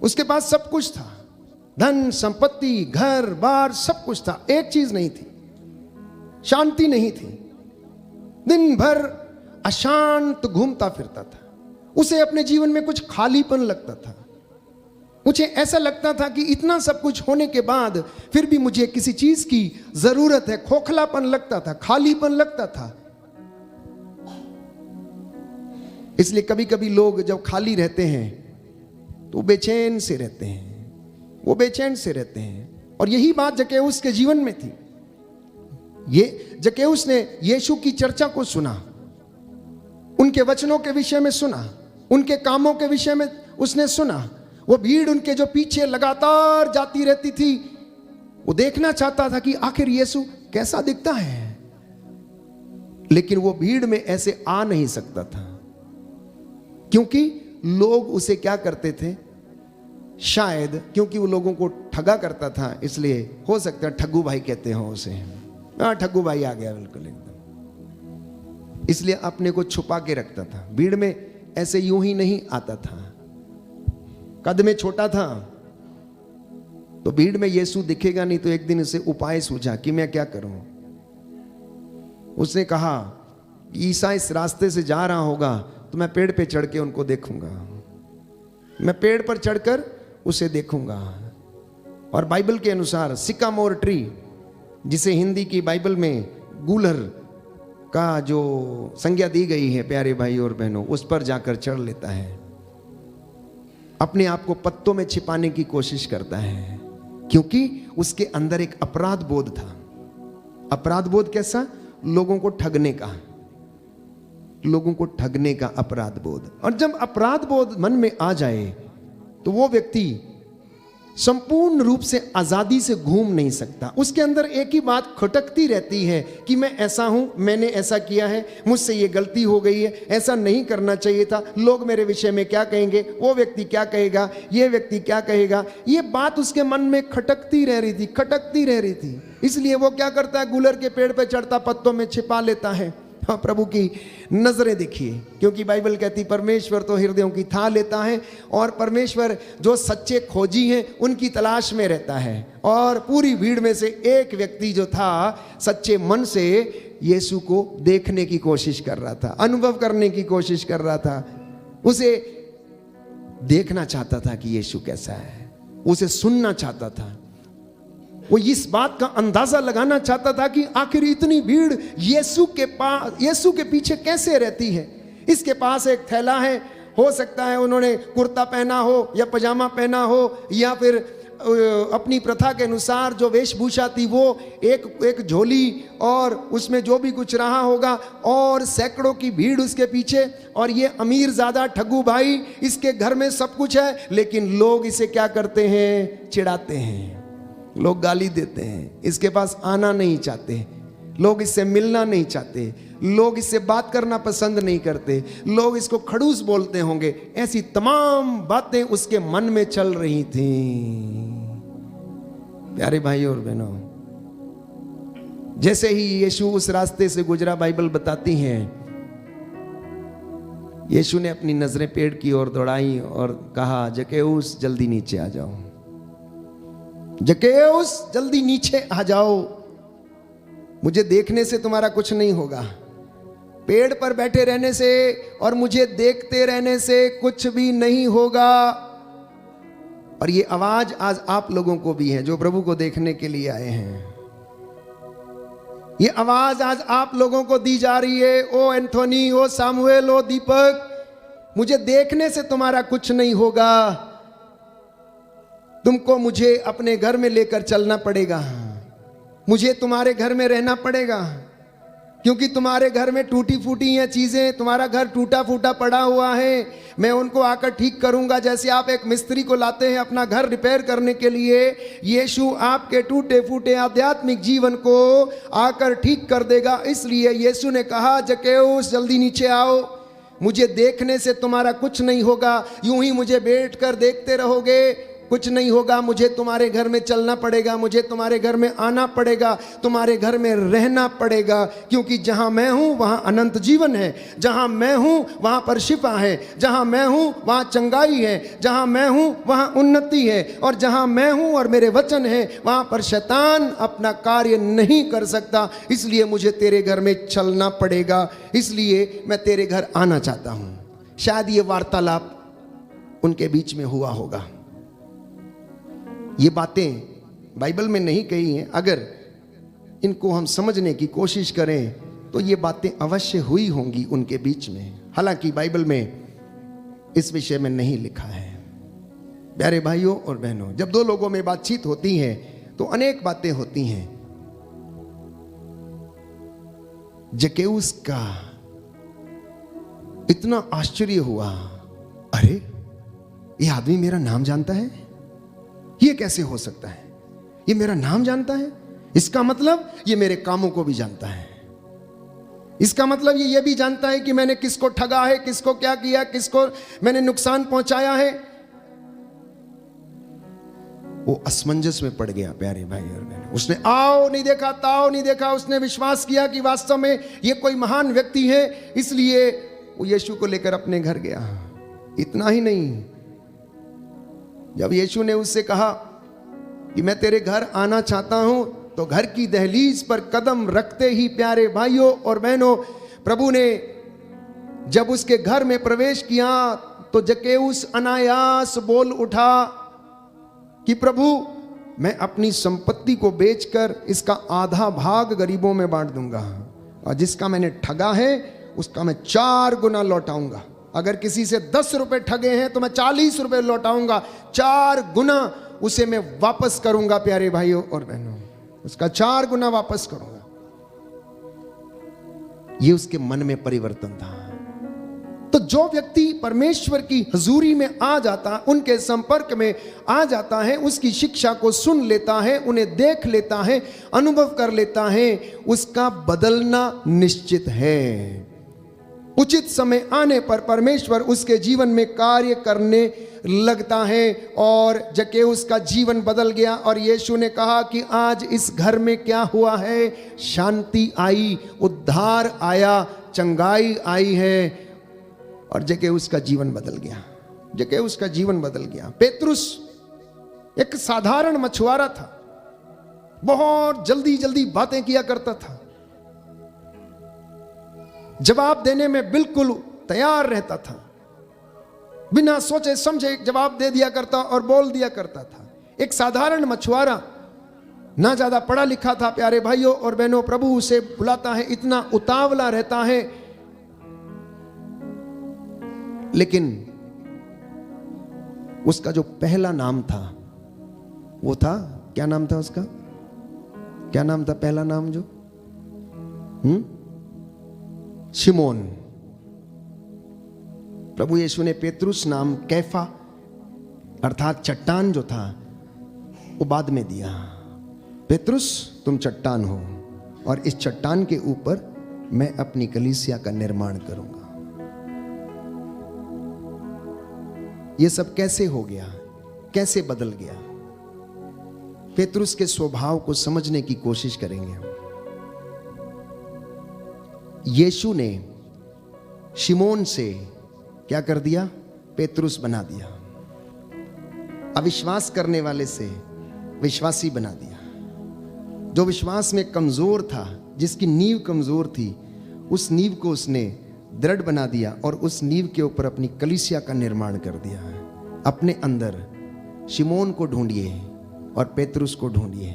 उसके पास सब कुछ था, धन संपत्ति, घर बार सब कुछ था, एक चीज नहीं थी, शांति नहीं थी। दिन भर अशांत घूमता फिरता था। उसे अपने जीवन में कुछ खालीपन लगता था। मुझे ऐसा लगता था कि इतना सब कुछ होने के बाद फिर भी मुझे किसी चीज की जरूरत है। खोखलापन लगता था, खालीपन लगता था। इसलिए कभी कभी लोग जब खाली रहते हैं तो बेचैन से रहते हैं, वो बेचैन से रहते हैं। और यही बात जक्कैउस के जीवन में थी। ये जक्कैउस ने यीशु की चर्चा को सुना, उनके वचनों के विषय में सुना, उनके कामों के विषय में उसने सुना। वो भीड़ उनके जो पीछे लगातार जाती रहती थी, वो देखना चाहता था कि आखिर यीशु कैसा दिखता है, लेकिन वो भीड़ में ऐसे आ नहीं सकता था, क्योंकि लोग उसे क्या करते थे, शायद क्योंकि वो लोगों को ठगा करता था, इसलिए हो सकता है ठग्गू भाई कहते हो उसे। हाँ, ठग्गू भाई आ गया बिल्कुल एकदम। इसलिए अपने को छुपा के रखता था, भीड़ में ऐसे यूं ही नहीं आता था। कद में छोटा था तो भीड़ में यीशु दिखेगा नहीं, तो एक दिन उसे उपाय सूझा कि मैं क्या करूं। उसने कहा ईसा इस रास्ते से जा रहा होगा तो मैं पेड़ पे चढ़ के उनको देखूंगा, मैं पेड़ पर चढ़कर उसे देखूंगा। और बाइबल के अनुसार सिकामोर ट्री, जिसे हिंदी की बाइबल में गूलर का जो संज्ञा दी गई है प्यारे भाई और बहनों, उस पर जाकर चढ़ लेता है। अपने आप को पत्तों में छिपाने की कोशिश करता है, क्योंकि उसके अंदर एक अपराध बोध था। अपराध बोध कैसा? लोगों को ठगने का, लोगों को ठगने का अपराध बोध। और जब अपराध बोध मन में आ जाए तो वो व्यक्ति संपूर्ण रूप से आजादी से घूम नहीं सकता। उसके अंदर एक ही बात खटकती रहती है कि मैं ऐसा हूं, मैंने ऐसा किया है, मुझसे ये गलती हो गई है, ऐसा नहीं करना चाहिए था, लोग मेरे विषय में क्या कहेंगे, वो व्यक्ति क्या कहेगा, ये व्यक्ति क्या कहेगा। ये बात उसके मन में खटकती रह रही थी, खटकती रह रही थी। इसलिए वो क्या करता है, गुलर के पेड़ पे चढ़ता, पत्तों में छिपा लेता है। हाँ, प्रभु की नजरें देखिए, क्योंकि बाइबल कहती परमेश्वर तो हृदयों की था लेता है, और परमेश्वर जो सच्चे खोजी हैं उनकी तलाश में रहता है। और पूरी भीड़ में से एक व्यक्ति जो था सच्चे मन से यीशु को देखने की कोशिश कर रहा था, अनुभव करने की कोशिश कर रहा था। उसे देखना चाहता था कि यीशु कैसा है, उसे सुनना चाहता था। वो इस बात का अंदाजा लगाना चाहता था कि आखिर इतनी भीड़ यीशु के पास, यीशु के पीछे कैसे रहती है। इसके पास एक थैला है, हो सकता है उन्होंने कुर्ता पहना हो या पजामा पहना हो, या फिर अपनी प्रथा के अनुसार जो वेशभूषा थी वो एक झोली, और उसमें जो भी कुछ रहा होगा, और सैकड़ों की भीड़ उसके पीछे। और ये अमीर ज़्यादा ठग्गू भाई, इसके घर में सब कुछ है, लेकिन लोग इसे क्या करते हैं, चिढ़ाते हैं, लोग गाली देते हैं, इसके पास आना नहीं चाहते, लोग इससे मिलना नहीं चाहते, लोग इससे बात करना पसंद नहीं करते, लोग इसको खड़ूस बोलते होंगे। ऐसी तमाम बातें उसके मन में चल रही थी। प्यारे भाई और बहनों, जैसे ही यीशु उस रास्ते से गुजरा, बाइबल बताती है यीशु ने अपनी नजरें पेड़ की ओर दौड़ाई और कहा, जक्कैउस जल्दी नीचे आ जाओ, जक्कैउस जल्दी नीचे आ जाओ, मुझे देखने से तुम्हारा कुछ नहीं होगा, पेड़ पर बैठे रहने से और मुझे देखते रहने से कुछ भी नहीं होगा। और ये आवाज आज आप लोगों को भी है जो प्रभु को देखने के लिए आए हैं। ये आवाज आज आप लोगों को दी जा रही है, ओ एंथोनी, ओ सामुएल, ओ दीपक, मुझे देखने से तुम्हारा कुछ नहीं होगा, तुमको मुझे अपने घर में लेकर चलना पड़ेगा, मुझे तुम्हारे घर में रहना पड़ेगा, क्योंकि तुम्हारे घर में टूटी फूटी हैं चीजें, तुम्हारा घर टूटा फूटा पड़ा हुआ है, मैं उनको आकर ठीक करूंगा। जैसे आप एक मिस्त्री को लाते हैं अपना घर रिपेयर करने के लिए, यीशु आपके टूटे फूटे आध्यात्मिक जीवन को आकर ठीक कर देगा। इसलिए यीशु ने कहा, जक्कैउस जल्दी नीचे आओ, मुझे देखने से तुम्हारा कुछ नहीं होगा, यूं ही मुझे बैठ कर देखते रहोगे, कुछ नहीं होगा, मुझे तुम्हारे घर में चलना पड़ेगा, मुझे तुम्हारे घर में आना पड़ेगा, तुम्हारे घर में रहना पड़ेगा, क्योंकि जहां मैं हूं वहां अनंत जीवन है, जहां मैं हूं वहां पर शिफा है, जहां मैं हूं वहां चंगाई है, जहां मैं हूं वहां उन्नति है, और जहां मैं हूं और मेरे वचन है वहां पर शैतान अपना कार्य नहीं कर सकता। इसलिए मुझे तेरे घर में चलना पड़ेगा, इसलिए मैं तेरे घर आना चाहता हूं। शायद ये वार्तालाप उनके बीच में हुआ होगा। ये बातें बाइबल में नहीं कही हैं, अगर इनको हम समझने की कोशिश करें तो ये बातें अवश्य हुई होंगी उनके बीच में। हालांकि बाइबल में इस विषय में नहीं लिखा है। प्यारे भाइयों और बहनों, जब दो लोगों में बातचीत होती है तो अनेक बातें होती हैं। जक्कैउस का इतना आश्चर्य हुआ, अरे ये आदमी मेरा नाम जानता है, ये कैसे हो सकता है? ये मेरा नाम जानता है, इसका मतलब ये मेरे कामों को भी जानता है, इसका मतलब ये भी जानता है कि मैंने किसको ठगा है, किसको क्या किया, किसको मैंने नुकसान पहुंचाया है। वो असमंजस में पड़ गया प्यारे भाई और बहन। उसने आओ नहीं देखा, ताओ नहीं देखा, उसने विश्वास किया कि वास्तव में ये कोई महान व्यक्ति है, इसलिए वो यीशु को लेकर अपने घर गया। इतना ही नहीं, जब यीशु ने उससे कहा कि मैं तेरे घर आना चाहता हूं, तो घर की दहलीज पर कदम रखते ही प्यारे भाइयों और बहनों, प्रभु ने जब उसके घर में प्रवेश किया तो जक्कैउस अनायास बोल उठा कि प्रभु मैं अपनी संपत्ति को बेचकर इसका आधा भाग गरीबों में बांट दूंगा, और जिसका मैंने ठगा है उसका मैं 4 गुना लौटाऊंगा। अगर किसी से 10 रुपए ठगे हैं तो मैं 40 रुपए लौटाऊंगा, 4 गुना उसे मैं वापस करूंगा। प्यारे भाइयों और बहनों, उसका 4 गुना वापस करूंगा। ये उसके मन में परिवर्तन था। तो जो व्यक्ति परमेश्वर की हजूरी में आ जाता, उनके संपर्क में आ जाता है, उसकी शिक्षा को सुन लेता है, उन्हें देख लेता है, अनुभव कर लेता है, उसका बदलना निश्चित है। उचित समय आने पर परमेश्वर उसके जीवन में कार्य करने लगता है, और जक्कैउस का जीवन बदल गया। और यीशु ने कहा कि आज इस घर में क्या हुआ है? शांति आई, उद्धार आया, चंगाई आई है, और जक्कैउस का जीवन बदल गया। जक्कैउस का जीवन बदल गया। पेतरुस एक साधारण मछुआरा था, बहुत जल्दी जल्दी बातें किया करता था, जवाब देने में बिल्कुल तैयार रहता था, बिना सोचे समझे जवाब दे दिया करता और बोल दिया करता था। एक साधारण मछुआरा, ना ज्यादा पढ़ा लिखा था। प्यारे भाइयों और बहनों, प्रभु उसे बुलाता है, इतना उतावला रहता है, लेकिन उसका जो पहला नाम था वो था, क्या नाम था उसका? क्या नाम था पहला नाम जो? शिमोन। प्रभु यीशु ने पेतरुस नाम कैफा अर्थात चट्टान जो था वो बाद में दिया। पेतरुस तुम चट्टान हो, और इस चट्टान के ऊपर मैं अपनी कलीसिया का निर्माण करूंगा। ये सब कैसे हो गया, कैसे बदल गया? पेतरुस के स्वभाव को समझने की कोशिश करेंगे। यीशु ने शिमोन से क्या कर दिया? पेतरुस बना दिया। अविश्वास करने वाले से विश्वासी बना दिया। जो विश्वास में कमजोर था, जिसकी नींव कमजोर थी, उस नींव को उसने दृढ़ बना दिया, और उस नींव के ऊपर अपनी कलीसिया का निर्माण कर दिया। अपने अंदर शिमोन को ढूंढिए और पेतरुस को ढूंढिए।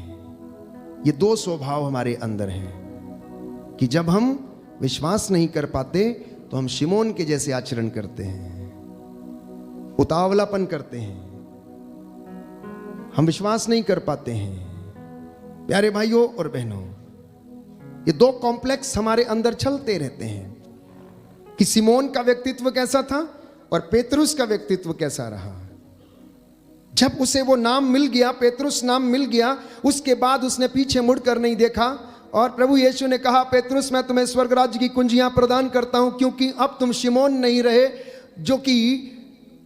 ये 2 स्वभाव हमारे अंदर हैं कि जब हम विश्वास नहीं कर पाते तो हम शिमोन के जैसे आचरण करते हैं, उतावलापन करते हैं, हम विश्वास नहीं कर पाते हैं। प्यारे भाइयों और बहनों, ये 2 कॉम्प्लेक्स हमारे अंदर चलते रहते हैं कि शिमोन का व्यक्तित्व कैसा था और पेतरुस का व्यक्तित्व कैसा रहा। जब उसे वो नाम मिल गया, पेतरुस नाम मिल गया, उसके बाद उसने पीछे मुड़कर नहीं देखा, और प्रभु यीशु ने कहा, पेतरुस मैं तुम्हें स्वर्ग राज्य की कुंजियां प्रदान करता हूं, क्योंकि अब तुम शिमोन नहीं रहे जो कि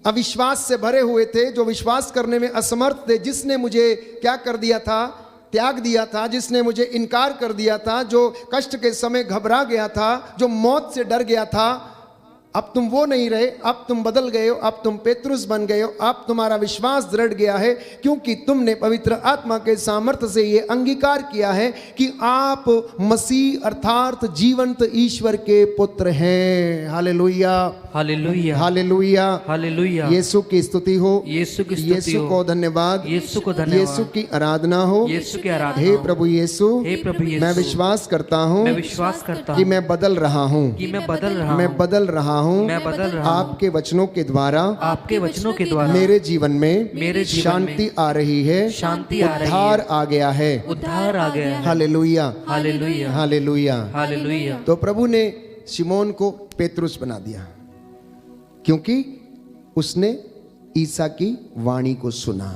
अविश्वास से भरे हुए थे, जो विश्वास करने में असमर्थ थे, जिसने मुझे क्या कर दिया था, त्याग दिया था, जिसने मुझे इनकार कर दिया था, जो कष्ट के समय घबरा गया था, जो मौत से डर गया था, अब तुम वो नहीं रहे, अब तुम बदल गए हो, अब तुम पेतरुस बन गए हो, अब तुम्हारा विश्वास दृढ़ गया है, क्योंकि तुमने पवित्र आत्मा के सामर्थ्य से ये अंगीकार किया है कि आप मसीह अर्थात जीवंत ईश्वर के पुत्र हैं। Hallelujah, hallelujah, hallelujah, hallelujah. यीशु की स्तुति हो, यीशु की स्तुति यीशु हो, को धन्यवाद, यीशु को धन्यवाद, यीशु की आराधना हो, यीशु की आराधना हे हो। प्रभु यीशु, हे प्रभु यीशु, मैं विश्वास करता हूँ मैं विश्वास करता कि हूँ मैं बदल रहा हूँ, कि मैं बदल रहा मैं हूँ, बदल रहा हूँ, मैं बदल रहा हूँ। आपके वचनों के द्वारा आपके वचनों के द्वारा मेरे जीवन में मेरे जीवन शांति आ रही है, शांति आ रही उद्धार है, आ गया है। उद्धार आ गया है। Hallelujah, hallelujah, hallelujah. हालेलुया। तो प्रभु ने शिमोन को पेतरुस बना दिया, क्योंकि उसने ईसा की वाणी को सुना,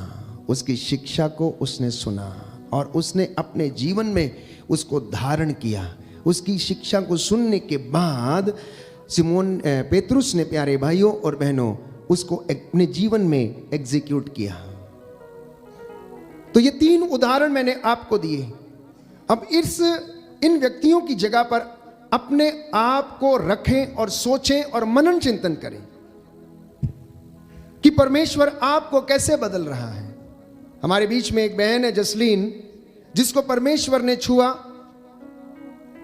उसकी शिक्षा को उसने सुना और उसने अपने जीवन में उसको धारण किया। उसकी शिक्षा को सुनने के बाद सिमोन पेतरुस ने, प्यारे भाइयों और बहनों, उसको अपने जीवन में एग्जीक्यूट किया। तो ये 3 उदाहरण मैंने आपको दिए। अब इन व्यक्तियों की जगह पर अपने आप को रखें और सोचें और मनन चिंतन करें कि परमेश्वर आपको कैसे बदल रहा है। हमारे बीच में एक बहन है जसलीन, जिसको परमेश्वर ने छुआ,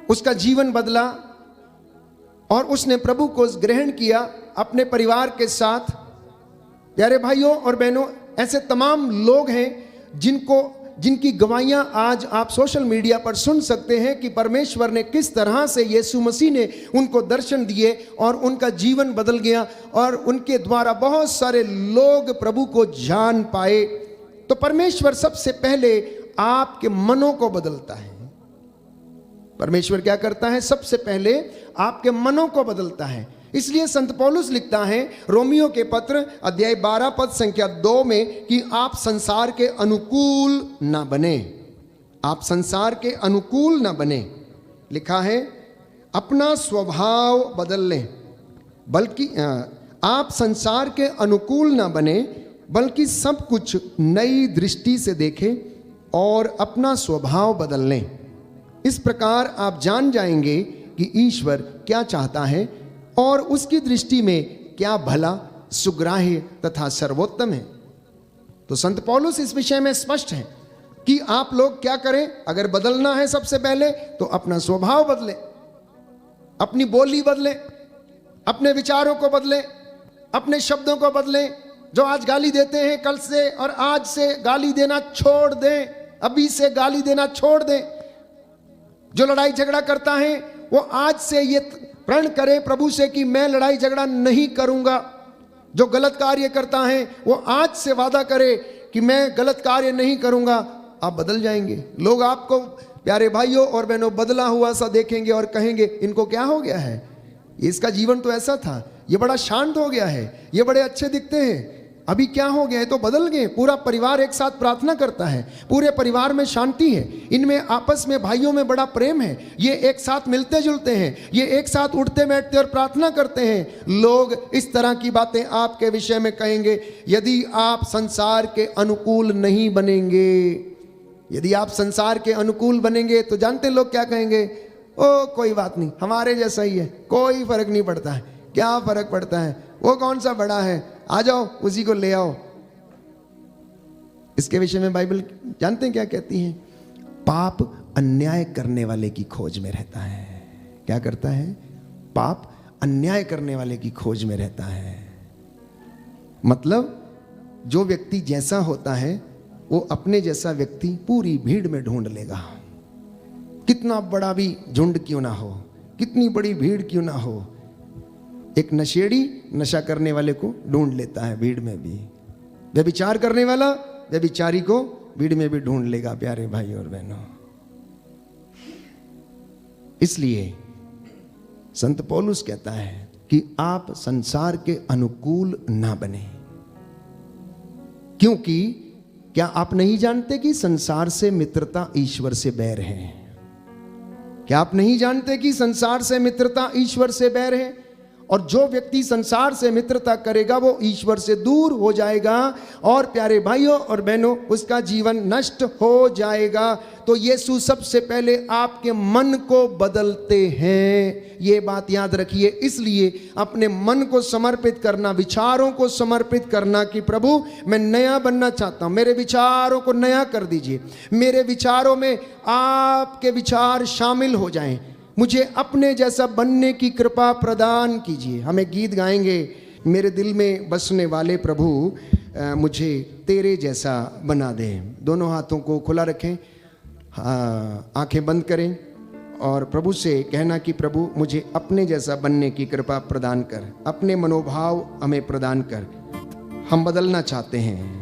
उसका जीवन बदला और उसने प्रभु को ग्रहण किया अपने परिवार के साथ। प्यारे भाइयों और बहनों, ऐसे तमाम लोग हैं जिनकी गवाहियां आज आप सोशल मीडिया पर सुन सकते हैं कि परमेश्वर ने किस तरह से, यीशु मसीह ने उनको दर्शन दिए और उनका जीवन बदल गया और उनके द्वारा बहुत सारे लोग प्रभु को जान पाए। तो परमेश्वर सबसे पहले आपके मनों को बदलता है। परमेश्वर क्या करता है? सबसे पहले आपके मनों को बदलता है। इसलिए संत पौलुस लिखता है रोमियो के पत्र अध्याय 12 पद संख्या 2 में कि आप संसार के अनुकूल ना बने, आप संसार के अनुकूल ना बने। लिखा है अपना स्वभाव बदल लें, बल्कि आप संसार के अनुकूल ना बने, बल्कि सब कुछ नई दृष्टि से देखें और अपना स्वभाव बदल लें। इस प्रकार आप जान जाएंगे कि ईश्वर क्या चाहता है और उसकी दृष्टि में क्या भला, सुग्राह्य तथा सर्वोत्तम है। तो संत पौलुस इस विषय में स्पष्ट है कि आप लोग क्या करें। अगर बदलना है सबसे पहले तो अपना स्वभाव बदलें, अपनी बोली बदलें, अपने विचारों को बदलें, अपने शब्दों को बदलें। जो आज गाली देते हैं, कल से और आज से गाली देना छोड़ दें, अभी से गाली देना छोड़ दें। जो लड़ाई झगड़ा करता है वो आज से ये प्रण करे प्रभु से कि मैं लड़ाई झगड़ा नहीं करूंगा। जो गलत कार्य करता है वो आज से वादा करे कि मैं गलत कार्य नहीं करूंगा। आप बदल जाएंगे। लोग आपको, प्यारे भाइयों और बहनों, बदला हुआ सा देखेंगे और कहेंगे इनको क्या हो गया है, इसका जीवन तो ऐसा था, ये बड़ा शांत हो गया है, ये बड़े अच्छे दिखते हैं, अभी क्या हो गया है, तो बदल गए। पूरा परिवार एक साथ प्रार्थना करता है, पूरे परिवार में शांति है, इनमें आपस में भाइयों में बड़ा प्रेम है, ये एक साथ मिलते जुलते हैं, ये एक साथ उठते बैठते और प्रार्थना करते हैं। लोग इस तरह की बातें आपके विषय में कहेंगे यदि आप संसार के अनुकूल नहीं बनेंगे। यदि आप संसार के अनुकूल बनेंगे तो जानते लोग क्या कहेंगे? ओ कोई बात नहीं, हमारे जैसा ही है, कोई फर्क नहीं पड़ता है, क्या फर्क पड़ता है, वो कौन सा बड़ा है, आ जाओ उसी को ले आओ। इसके विषय में बाइबल जानते हैं क्या कहती है? पाप अन्याय करने वाले की खोज में रहता है। क्या करता है? पाप अन्याय करने वाले की खोज में रहता है। मतलब जो व्यक्ति जैसा होता है वो अपने जैसा व्यक्ति पूरी भीड़ में ढूंढ लेगा। कितना बड़ा भी झुंड क्यों ना हो, कितनी बड़ी भीड़ क्यों ना हो, एक नशेड़ी नशा करने वाले को ढूंढ लेता है भीड़ में भी। व्यभिचार करने वाला व्यभिचारी को भीड़ में भी ढूंढ लेगा। प्यारे भाई और बहनों, इसलिए संत पौलुस कहता है कि आप संसार के अनुकूल ना बने। क्योंकि क्या आप नहीं जानते कि संसार से मित्रता ईश्वर से बैर है? क्या आप नहीं जानते कि संसार से मित्रता ईश्वर से बैर है? और जो व्यक्ति संसार से मित्रता करेगा वो ईश्वर से दूर हो जाएगा और प्यारे भाइयों और बहनों उसका जीवन नष्ट हो जाएगा। तो यीशु सबसे पहले आपके मन को बदलते हैं, ये बात याद रखिए। इसलिए अपने मन को समर्पित करना, विचारों को समर्पित करना कि प्रभु मैं नया बनना चाहता हूँ, मेरे विचारों को नया कर दीजिए, मेरे विचारों में आपके विचार शामिल हो जाएं, मुझे अपने जैसा बनने की कृपा प्रदान कीजिए। हमें गीत गाएंगे, मेरे दिल में बसने वाले प्रभु मुझे तेरे जैसा बना दे। दोनों हाथों को खुला रखें, आंखें बंद करें और प्रभु से कहना कि प्रभु मुझे अपने जैसा बनने की कृपा प्रदान कर, अपने मनोभाव हमें प्रदान कर, हम बदलना चाहते हैं।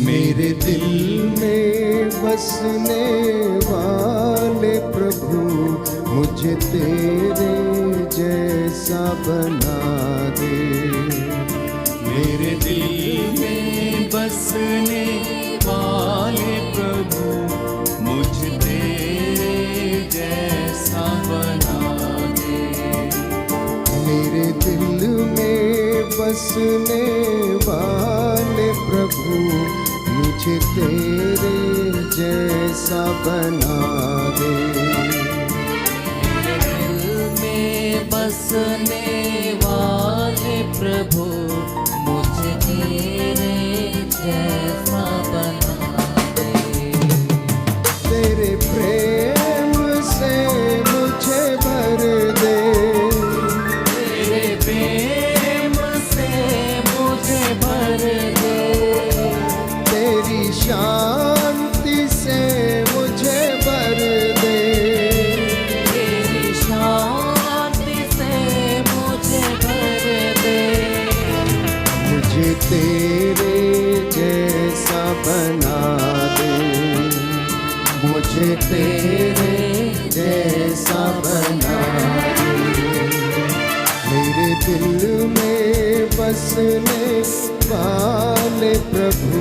मेरे दिल में बसने वाले प्रभु मुझे तेरे जैसा बना दे। मेरे दिल में बसने वाले प्रभु मुझे तेरे जैसा बना दे। मेरे दिल में बसने वाले प्रभु मुझे तेरे जैसा बना दे। दिल में बसने वाले प्रभु मुझे तेरे जैसा बना दे। तेरे प्रेम से मुझे भर दे, तेरे प्रेम से मुझे भर दे। तेरी शांति से मुझे भर दे, तेरी शांति से मुझे भर दे। मुझे तेरे जैसा बना दे, मुझे तेरे जैसा बना दे। मेरे दिल में बसने वाले प्रभु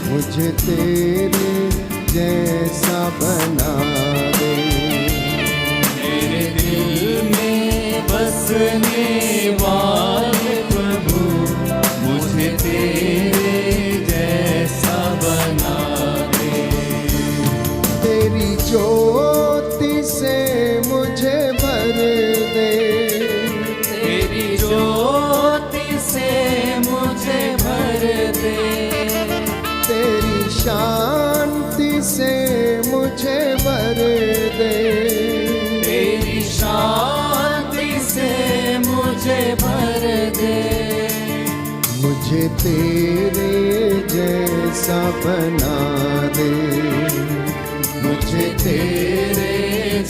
मुझे तेरे जैसा बना दे। मेरे दिल में बसने वाले प्रभु मुझे तेरे जैसा बना दे। तेरी ज्योति से मुझे भर दे, तेरी ज्योति से मुझे भर दे। तेरी शांति से मुझे भर दे, तेरी शांति से मुझे भर दे। मुझे तेरे जैसा बना दे, मुझे तेरे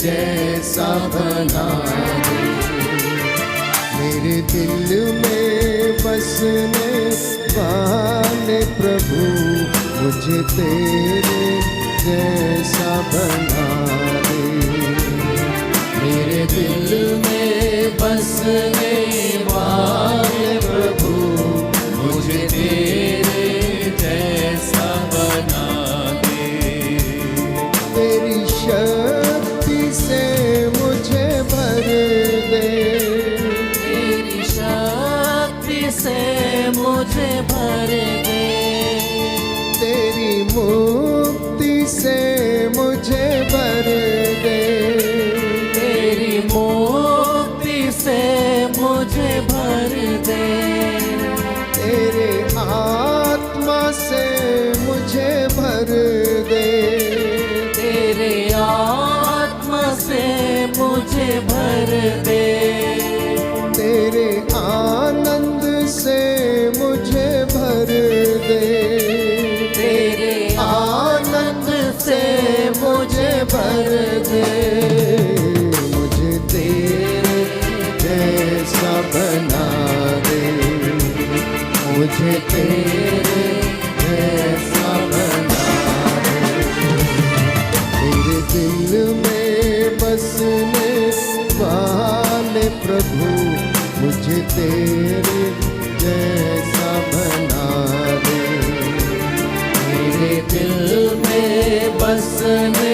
जैसा बना दे। मेरे दिल में बसने वाले प्रभु मुझे तेरे जैसा बना दे। मेरे दिल में बसने वाले प्रभु मुझे तेरे जैसा बना दे। तेरी शक्ति से मुझे भर दे, तेरी शक्ति से मुझे भर दे। तेरी मुक्ति से मुझे भर दे, तेरी मुक्ति से मुझे भर दे। तेरे आत्मा से मुझे भर दे, तेरे आत्मा से मुझे भर दे। तेरे आनंद से मुझे भर दे, तेरे आनंद से मुझे भर भर दे, मुझे तेरे जैसा बना दे, मुझे तेरे जैसा बना दे। मेरे दिल में बसने वाले प्रभु, मुझे तेरे जैसा बना दे। मेरे दिल में बसने